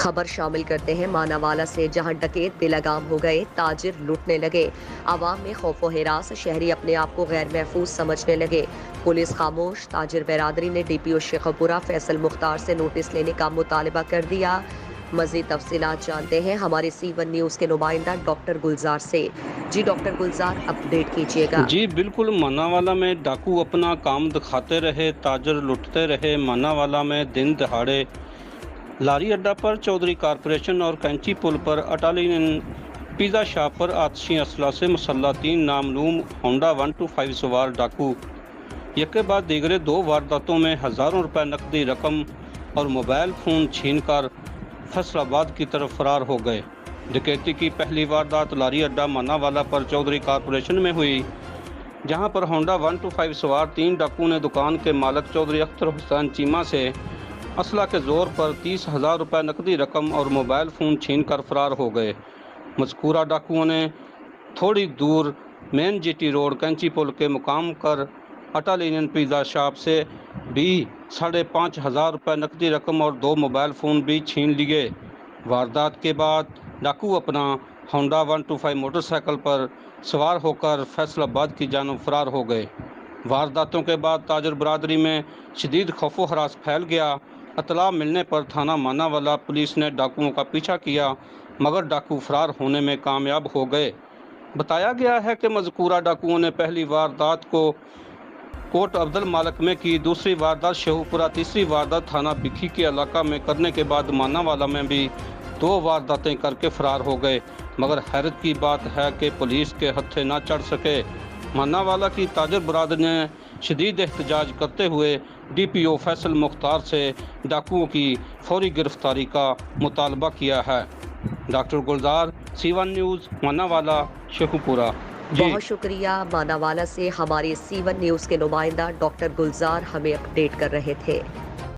खबर शामिल करते हैं मानावाला से, जहां डकैत बेलगाम हो गए, ताजिर लूटने लगे। आवाम में खौफ व हिरास, शहरी अपने आप को गैर महफूज समझने लगे। पुलिस खामोश, ताजिर बिरादरी ने DPO शेखपुरा फैसल मुख्तार से नोटिस लेने का मुतालबा कर दिया। मजीद तफसीलात जानते हैं हमारे C1 न्यूज़ के नुमाइंदा डॉक्टर गुलजार से। जी डॉक्टर गुलजार, अपडेट कीजिएगा। जी बिल्कुल, मानावाला में डाकू अपना काम दिखाते रहे, ताजर लुटते रहे। मानावाला में दिन दहाड़े लारी अड्डा पर, चौधरी कॉरपोरेशन और कैंची पुल पर अटालियन पिज़्ज़ा शॉप पर आतिशी असला से मुसल्लह 3 नामलूम होंडा 125 सवार डाकू यके बाद दीगरे 2 वारदातों में हज़ारों रुपए नकदी रकम और मोबाइल फ़ोन छीनकर फैसलाबाद की तरफ फरार हो गए। डकैती की पहली वारदात लारी अड्डा मानावाला पर चौधरी कॉरपोरेशन में हुई, जहां पर होंडा 125 सवार 3 डाकू ने दुकान के मालिक चौधरी अख्तर हुसैन चीमा से असला के जोर पर 30,000 रुपये नकदी रकम और मोबाइल फ़ोन छीन कर फरार हो गए। मज़कूरा डाकुओं ने थोड़ी दूर मेन GT रोड कैंची पुल के मुकाम कर अटालियन पिज़्ज़ा शॉप से भी 5,500 रुपये नकदी रकम और 2 मोबाइल फ़ोन भी छीन लिए। वारदात के बाद डाकू अपना होंडा 125 मोटरसाइकिल पर सवार होकर फैसलाबाद की जानब फरार हो गए। वारदातों के बाद ताजर बरादरी में शदीद खौफो हरास फैल गया। इत्तला मिलने पर थाना मानावाला पुलिस ने डाकुओं का पीछा किया, मगर डाकू फरार होने में कामयाब हो गए। बताया गया है कि मज़कूरा डाकुओं ने पहली वारदात को कोट अब्दुल मालिक में की, दूसरी वारदात शेखपुरा, तीसरी वारदात थाना बिखी के इलाका में करने के बाद मानावाला में भी 2 वारदातें करके फरार हो गए। मगर हैरत की बात है कि पुलिस के हत्थे ना चढ़ सके। मानावाला की ताजर बरादरी ने शदीद एहतजाज करते हुए DPO फैसल मुख्तार से डाकुओं की फौरी गिरफ्तारी का मुतालबा किया है। डॉक्टर गुलजार, C1 न्यूज़, मानावाला, शेखपुरा। बहुत शुक्रिया। मानावाला से हमारे C1 न्यूज़ के नुमाइंदा डॉक्टर गुलजार हमें अपडेट कर रहे थे।